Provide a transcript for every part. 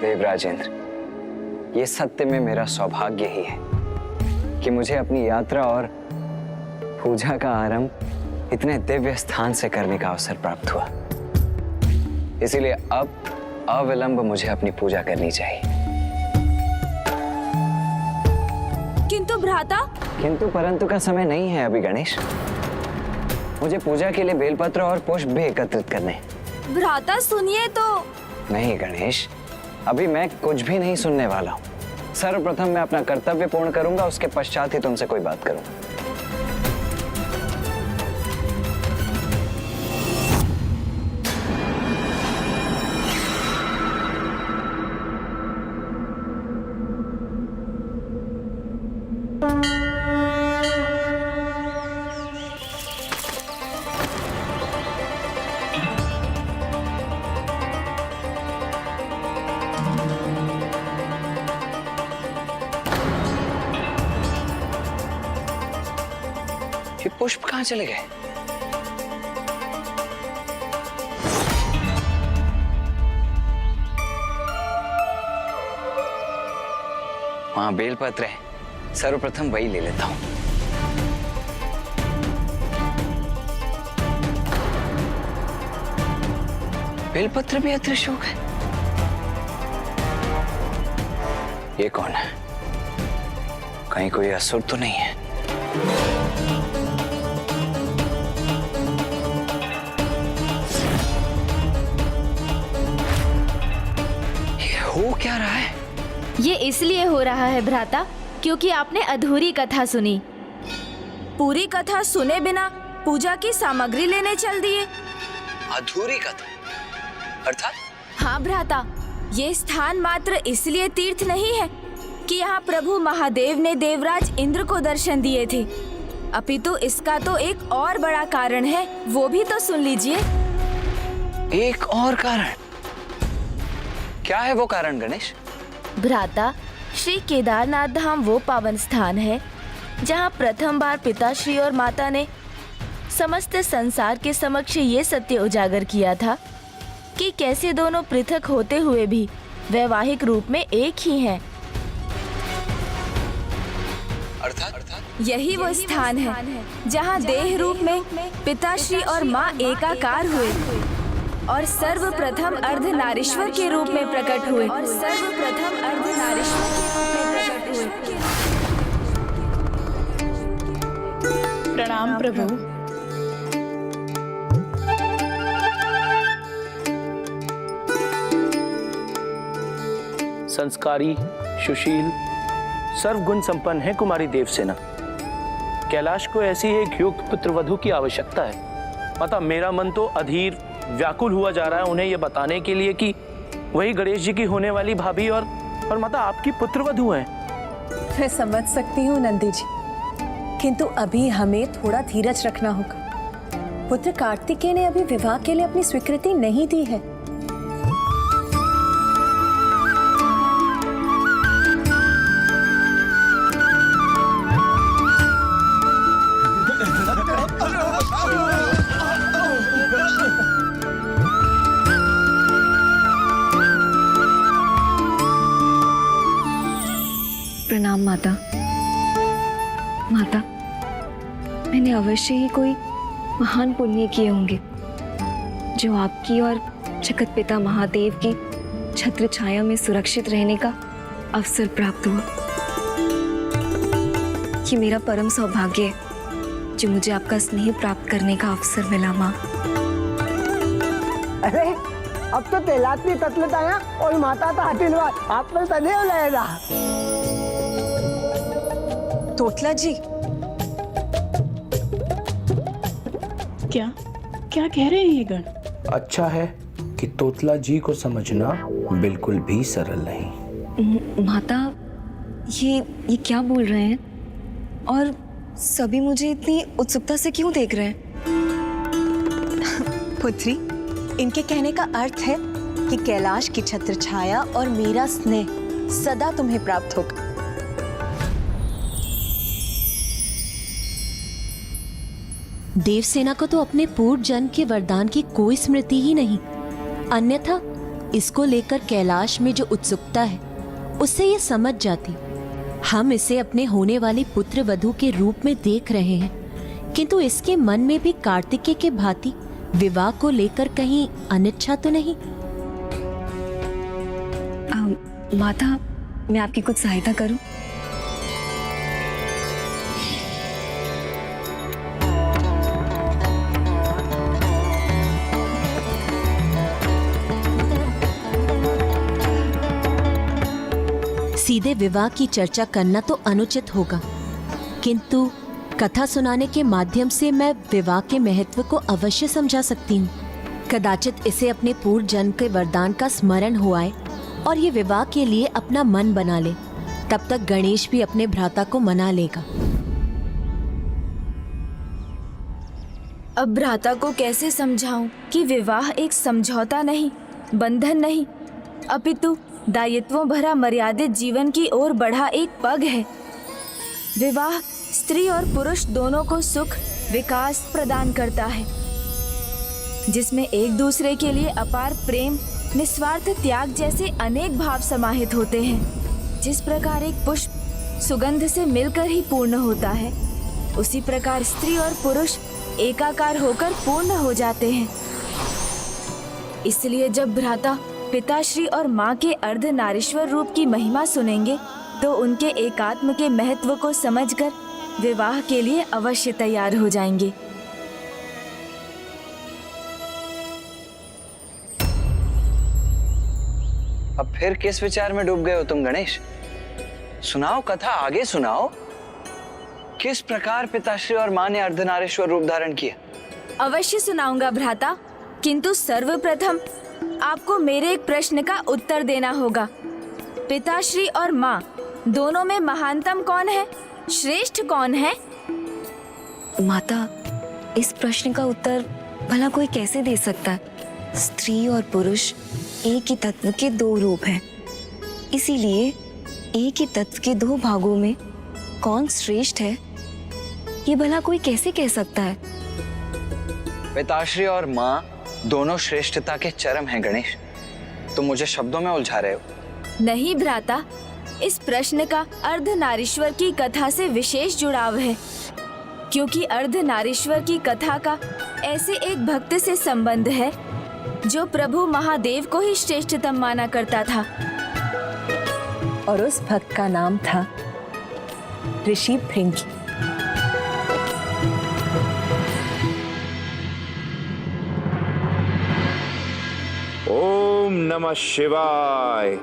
देवराजेंद्र, ये सत्य में मेरा सौभाग्य ही है कि मुझे अपनी यात्रा और पूजा का आरंभ इतने दिव्य स्थान से करने का अवसर प्राप्त हुआ। इसीलिए अब अविलंब मुझे अपनी पूजा करनी चाहिए। किंतु भ्राता, किंतु परंतु का समय नहीं है अभी गणेश। मुझे पूजा के लिए बेलपत्र और पुष्प भी एकत्रित करने। भ्राता सुनिए तो। नहीं गणेश, अभी मैं कुछ भी नहीं सुनने वाला हूँ। सर्वप्रथम मैं अपना कर्तव्य पूर्ण करूंगा, उसके पश्चात ही तुमसे कोई बात करूंगा। ये पुष्प कहाँ चले गए? वहां बेलपत्र है, सर्वप्रथम वही ले लेता हूं। बेलपत्र भी अदृश्य हो गए। ये कौन है? कहीं कोई असुर तो नहीं है? हो क्या रहा है? ये इसलिए हो रहा है भ्राता क्योंकि आपने अधूरी कथा सुनी। पूरी कथा सुने बिना पूजा की सामग्री लेने चल दिए। अधूरी कथा अर्थात? हाँ भ्राता, ये स्थान मात्र इसलिए तीर्थ नहीं है कि यहाँ प्रभु महादेव ने देवराज इंद्र को दर्शन दिए थे, अपितु इसका तो एक और बड़ा कारण है, वो भी तो सुन लीजिए। एक और कारण? क्या है वो कारण गणेश? भ्राता, श्री केदारनाथ धाम वो पावन स्थान है जहाँ प्रथम बार पिताश्री और माता ने समस्त संसार के समक्ष ये सत्य उजागर किया था कि कैसे दोनों पृथक होते हुए भी वैवाहिक रूप में एक ही हैं। अर्थात यही वो स्थान है जहाँ देह रूप में पिताश्री और माँ एकाकार हुए और सर्वप्रथम अर्धनारीश्वर के रूप में प्रकट हुए। प्रणाम प्रभु। संस्कारी, सुशील, सर्वगुण संपन्न है कुमारी देवसेना। कैलाश को ऐसी एक योग्य पुत्रवधू की आवश्यकता है। माता, मेरा मन तो अधीर व्याकुल हुआ जा रहा है उन्हें यह बताने के लिए कि वही गणेश जी की होने वाली भाभी और माता आपकी पुत्रवधू हैं। मैं समझ सकती हूँ नंदी जी, किंतु अभी हमें थोड़ा धीरज रखना होगा। पुत्र कार्तिकेय ने अभी विवाह के लिए अपनी स्वीकृति नहीं दी है। प्रणाम माता। माता, मैंने अवश्य ही कोई महान पुण्य किए होंगे जो आपकी और जगत पिता महादेव की छत्र छाया में सुरक्षित रहने का अवसर प्राप्त हुआ। ये मेरा परम सौभाग्य है जो मुझे आपका स्नेह प्राप्त करने का अवसर मिला माँ। अरे अब तो तेलात्मी तत्लत आया और माता तो हटिलवा आप में सदैव रहेगा। तोतला जी, क्या क्या कह रहे हैं ये गण? अच्छा है कि तोतला जी को समझना बिल्कुल भी सरल नहीं। माता, ये क्या बोल रहे हैं और सभी मुझे इतनी उत्सुकता से क्यों देख रहे हैं? पुत्री, इनके कहने का अर्थ है कि कैलाश की छत्र छाया और मेरा स्नेह सदा तुम्हें प्राप्त होगा। देवसेना को तो अपने पूर्व जन्म के वरदान की कोई स्मृति ही नहीं, अन्यथा इसको लेकर कैलाश में जो उत्सुकता है उससे ये समझ जाती। हम इसे अपने होने वाली पुत्र वधू के रूप में देख रहे हैं, किंतु इसके मन में भी कार्तिकेय के भांति विवाह को लेकर कहीं अनिच्छा तो नहीं? माता, मैं आपकी कुछ सहायता करूं? सीधे विवाह की चर्चा करना तो अनुचित होगा, किंतु कथा सुनाने के माध्यम से मैं विवाह के महत्व को अवश्य समझा सकती हूँ। कदाचित इसे अपने पूर्व जन्म के वरदान का स्मरण हो आए और ये विवाह के लिए अपना मन बना ले। तब तक गणेश भी अपने भ्राता को मना लेगा। अब भ्राता को कैसे समझाऊं कि विवाह एक समझौता नहीं, बंधन नहीं, अपितु दायित्वों भरा मर्यादित जीवन की ओर बढ़ा एक पग है। विवाह स्त्री और पुरुष दोनों को सुख विकास प्रदान करता है, जिसमें एक दूसरे के लिए अपार प्रेम, निस्वार्थ त्याग जैसे अनेक भाव समाहित होते हैं। जिस प्रकार एक पुष्प सुगंध से मिलकर ही पूर्ण होता है, उसी प्रकार स्त्री और पुरुष एकाकार होकर पूर्ण हो जाते हैं। इसलिए जब भ्राता पिताश्री और माँ के अर्धनारीश्वर रूप की महिमा सुनेंगे तो उनके एकात्म के महत्व को समझकर विवाह के लिए अवश्य तैयार हो जाएंगे। अब फिर किस विचार में डूब गए हो तुम गणेश? सुनाओ कथा, आगे सुनाओ। किस प्रकार पिताश्री और माँ ने अर्धनारीश्वर रूप धारण किया? अवश्य सुनाऊंगा भ्राता, किंतु सर्वप्रथम आपको मेरे एक प्रश्न का उत्तर देना होगा। पिताश्री और माँ दोनों में महानतम कौन है, श्रेष्ठ कौन है? माता, इस प्रश्न का उत्तर भला कोई कैसे दे सकता है? स्त्री और पुरुष एक ही तत्व के दो रूप हैं। इसीलिए एक ही तत्व के दो भागों में कौन श्रेष्ठ है, ये भला कोई कैसे कह सकता है? पिताश्री और माँ दोनों श्रेष्ठता के चरम हैं गणेश। तुम मुझे शब्दों में उलझा रहे हो। नहीं भ्राता, इस प्रश्न का अर्धनारीश्वर की कथा से विशेष जुड़ाव है, क्योंकि अर्धनारीश्वर की कथा का ऐसे एक भक्त से संबंध है जो प्रभु महादेव को ही श्रेष्ठतम माना करता था। और उस भक्त का नाम था ऋषि भृंगी। ओम नमः शिवाय।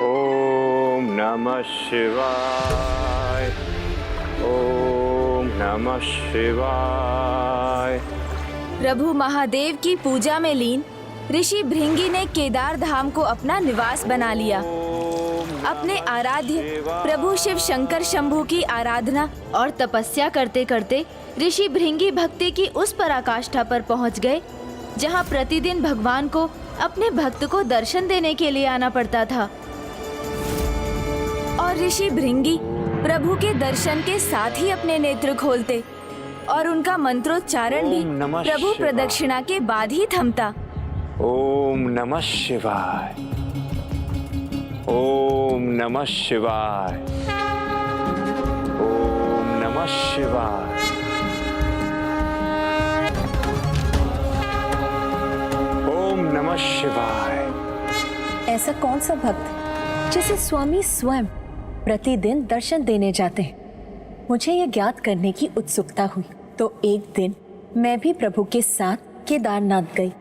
ओम नमः शिवाय। ओम नमः शिवाय। प्रभु महादेव की पूजा में लीन ऋषि भृंगी ने केदार धाम को अपना निवास बना लिया। अपने आराध्य प्रभु शिव शंकर शंभू की आराधना और तपस्या करते करते ऋषि भृंगी भक्ति की उस पराकाष्ठा पर पहुंच गए जहां प्रतिदिन भगवान को अपने भक्त को दर्शन देने के लिए आना पड़ता था। और ऋषि भृंगी प्रभु के दर्शन के साथ ही अपने नेत्र खोलते और उनका मंत्रोच्चारण भी प्रभु प्रदक्षिणा के बाद ही थमता। ओम नमः शिवाय। ओम नमः शिवाय। ओम नमः शिवाय। ओम नमः शिवाय। ऐसा कौन सा भक्त जिसे स्वामी स्वयं प्रतिदिन दर्शन देने जाते हैं? मुझे यह ज्ञात करने की उत्सुकता हुई, तो एक दिन मैं भी प्रभु के साथ केदारनाथ गई।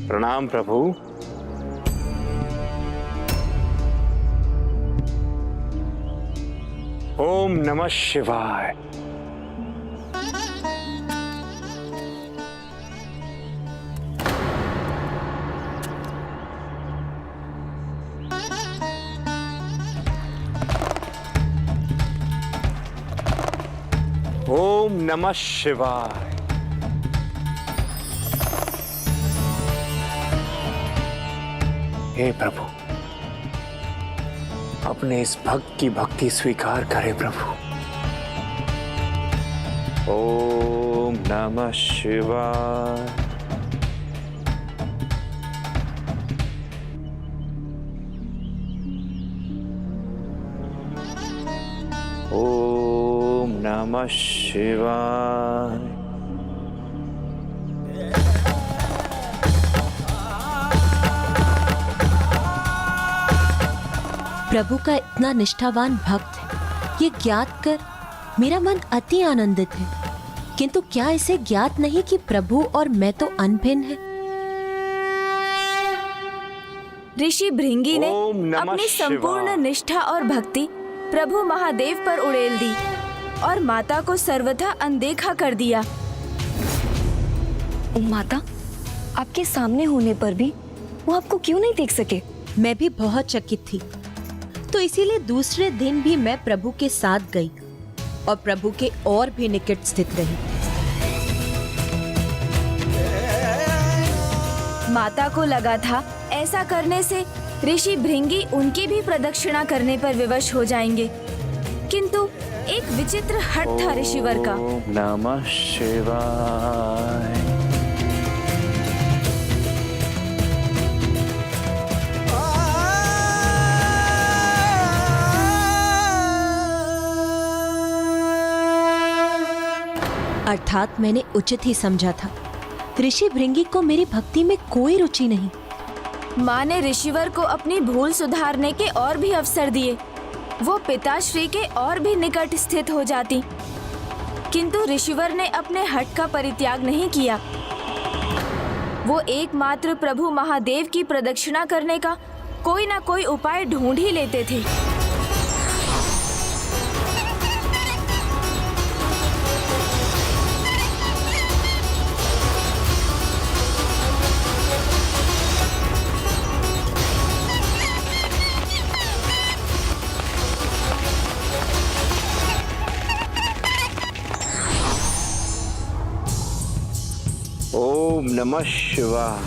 प्रणाम प्रभु। ओम नमः शिवाय। ओम नमः शिवाय। हे प्रभु, अपने इस भक्त की भक्ति स्वीकार करे प्रभु। ओम नमः शिवाय। ओम नमः शिवाय। प्रभु का इतना निष्ठावान भक्त है, ये ज्ञात कर मेरा मन अति आनंदित है। किंतु क्या इसे ज्ञात नहीं कि प्रभु और मैं तो अनभिन्न है? ऋषि भृंगी ने ओम नमः अपनी संपूर्ण शिवाय। निष्ठा और भक्ति प्रभु महादेव पर उड़ेल दी और माता को सर्वथा अनदेखा कर दिया। माता, आपके सामने होने पर भी वो आपको क्यों नहीं देख सके? मैं भी बहुत चकित थी, तो इसीलिए दूसरे दिन भी मैं प्रभु के साथ गई और प्रभु के और भी निकट स्थित रही। माता को लगा था ऐसा करने से ऋषि भृंगी उनकी भी प्रदक्षिणा करने पर विवश हो जाएंगे, किंतु एक विचित्र हठ था ऋषिवर का। ओम नमः शिवाय। अर्थात मैंने उचित ही समझा था। ऋषि भृंगी को मेरी भक्ति में कोई रुचि नहीं। माँ ने ऋषिवर को अपनी भूल सुधारने के और भी अवसर दिए। वो पिताश्री के और भी निकट स्थित हो जाती, किंतु ऋषिवर ने अपने हठ का परित्याग नहीं किया। वो एकमात्र प्रभु महादेव की प्रदक्षिणा करने का कोई ना कोई उपाय ढूंढ ही लेते थे। ओम नमः शिवाय।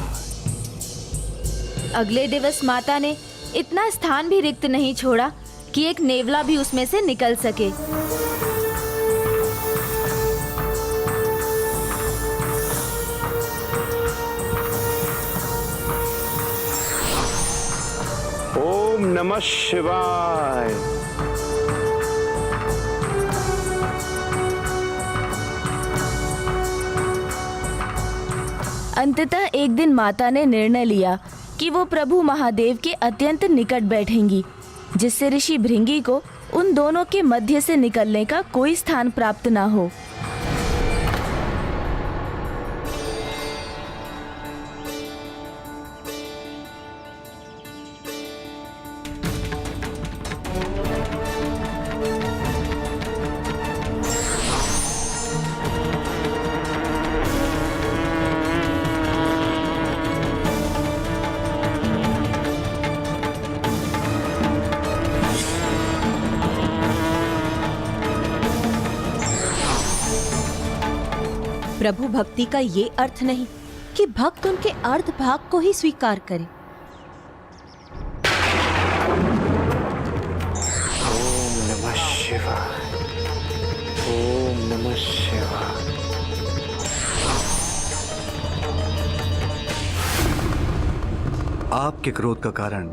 अगले दिवस माता ने इतना स्थान भी रिक्त नहीं छोड़ा कि एक नेवला भी उसमें से निकल सके। ओम नमः शिवाय। अंततः एक दिन माता ने निर्णय लिया कि वो प्रभु महादेव के अत्यंत निकट बैठेंगी, जिससे ऋषि भृंगी को उन दोनों के मध्य से निकलने का कोई स्थान प्राप्त ना हो। प्रभु भक्ति का ये अर्थ नहीं कि भक्त उनके अर्ध भाग को ही स्वीकार करे। ओम नमः शिवाय। ओम नमः शिवाय। आपके क्रोध का कारण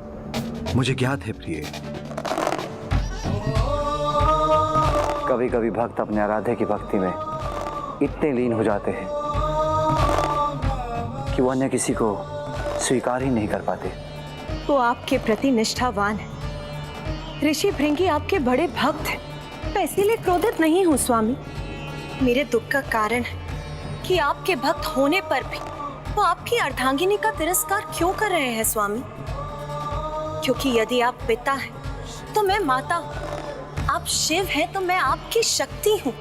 मुझे ज्ञात है प्रिय। कभी कभी भक्त अपने आराध्य की भक्ति में इतने लीन हो जाते हैं कि वो अन्य किसी को स्वीकार ही नहीं कर पाते। वो आपके प्रति निष्ठावान है। ऋषि भृंगी आपके बड़े भक्त हैं। मैं इसीलिए क्रोधित नहीं हूँ स्वामी। मेरे दुख का कारण है कि आपके भक्त होने पर भी वो आपकी अर्धांगिनी का तिरस्कार क्यों कर रहे हैं स्वामी? क्योंकि यदि आप पिता हैं तो मैं माता हूँ, आप शिव हैं तो मैं आपकी शक्ति हूँ।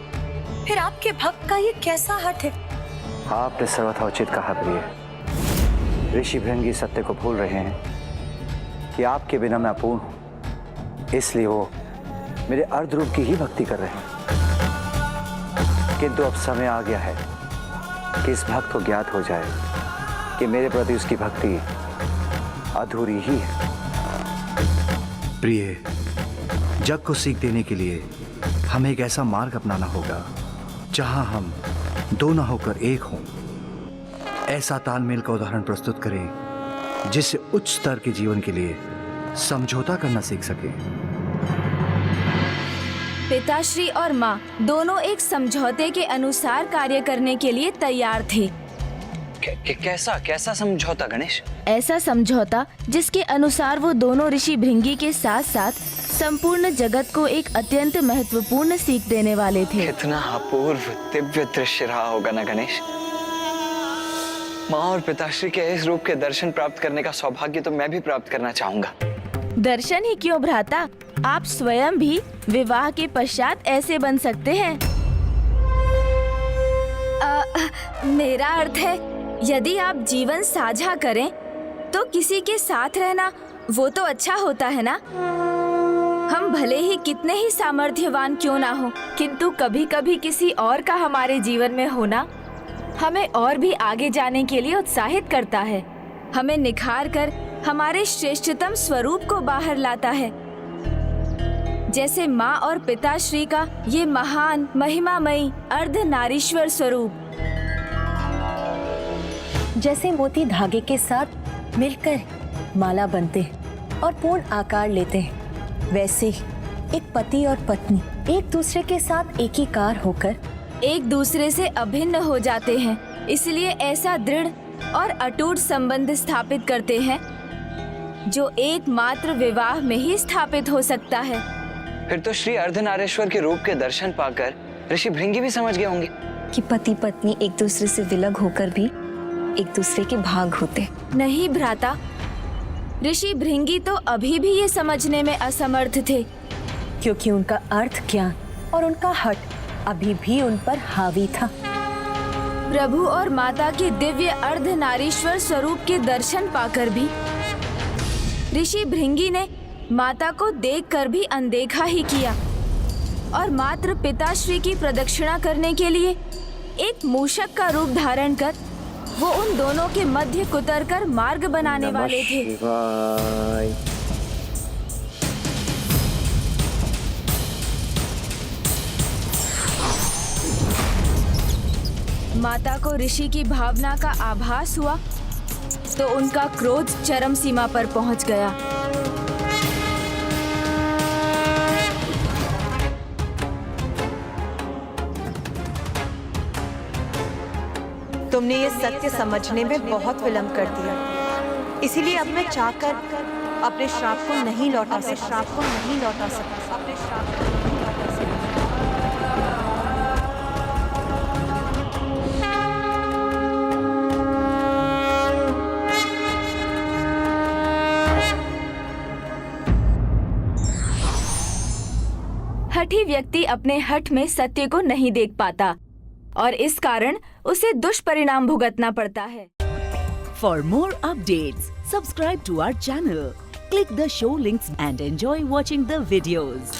फिर आपके भक्त का ये कैसा हठ है? आपने सर्वथा उचित कहा प्रिय। ऋषि भृंगी सत्य को भूल रहे हैं कि आपके बिना मैं अपूर्ण हूं, इसलिए वो मेरे अर्ध रूप की ही भक्ति कर रहे हैं। किंतु अब समय आ गया है कि इस भक्त को ज्ञात हो जाए कि मेरे प्रति उसकी भक्ति अधूरी ही है। प्रिय, जग को सीख देने के लिए हमें एक ऐसा मार्ग अपनाना होगा जहां हम दो न होकर एक हों। ऐसा तालमेल का उदाहरण प्रस्तुत करें जिससे उच्च स्तर के जीवन के लिए समझौता करना सीख सके। पिताश्री और माँ दोनों एक समझौते के अनुसार कार्य करने के लिए तैयार थे। कैसा समझौता गणेश? ऐसा समझौता जिसके अनुसार वो दोनों ऋषि भृंगी के साथ साथ संपूर्ण जगत को एक अत्यंत महत्वपूर्ण सीख देने वाले थे। कितना अपूर्व दिव्य दृश्य रहा होगा ना गणेश। माँ और पिताश्री के इस रूप के दर्शन प्राप्त करने का सौभाग्य तो मैं भी प्राप्त करना चाहूंगा। दर्शन ही क्यों भ्राता, आप स्वयं भी विवाह के पश्चात ऐसे बन सकते हैं। मेरा अर्थ है, यदि आप जीवन साझा करें तो किसी के साथ रहना वो तो अच्छा होता है ना। हम भले ही कितने ही सामर्थ्यवान क्यों ना हो, किंतु कभी कभी किसी और का हमारे जीवन में होना हमें और भी आगे जाने के लिए उत्साहित करता है, हमें निखार कर हमारे श्रेष्ठतम स्वरूप को बाहर लाता है। जैसे माँ और पिताश्री का ये महान महिमामयी अर्धनारीश्वर स्वरूप। जैसे मोती धागे के साथ मिलकर माला बनते हैं और पूर्ण आकार लेते हैं, वैसे ही एक पति और पत्नी एक दूसरे के साथ एकीकार होकर एक दूसरे से अभिन्न हो जाते हैं। इसलिए ऐसा दृढ़ और अटूट संबंध स्थापित करते हैं जो एकमात्र विवाह में ही स्थापित हो सकता है। फिर तो श्री अर्धनारीश्वर के रूप के दर्शन पाकर ऋषि भृंगी भी समझ गए होंगे कि पति पत्नी एक दूसरे से विलग होकर भी एक दूसरे के भाग होते। नहीं भ्राता, ऋषि भृंगी तो अभी भी ये समझने में असमर्थ थे, क्योंकि उनका अर्थ ज्ञान और उनका हट अभी भी उन पर हावी था। प्रभु और माता के दिव्य अर्धनारीश्वर स्वरूप के दर्शन पाकर भी ऋषि भृंगी ने माता को देखकर भी अनदेखा ही किया और मात्र पिताश्री की प्रदक्षिणा करने के लिए एक मूषक का रूप धारण कर वो उन दोनों के मध्य कुतर कर मार्ग बनाने वाले थे। माता को ऋषि की भावना का आभास हुआ तो उनका क्रोध चरम सीमा पर पहुंच गया। तुमने ये सत्य समझने में बहुत विलंब कर दिया, इसीलिए अब मैं चाहकर अपने श्राप को नहीं लौटा सकता। हठी व्यक्ति अपने हठ में सत्य को नहीं देख पाता और इस कारण उसे दुष्परिणाम भुगतना पड़ता है। For more updates, subscribe to our channel, click the show links and enjoy watching the videos.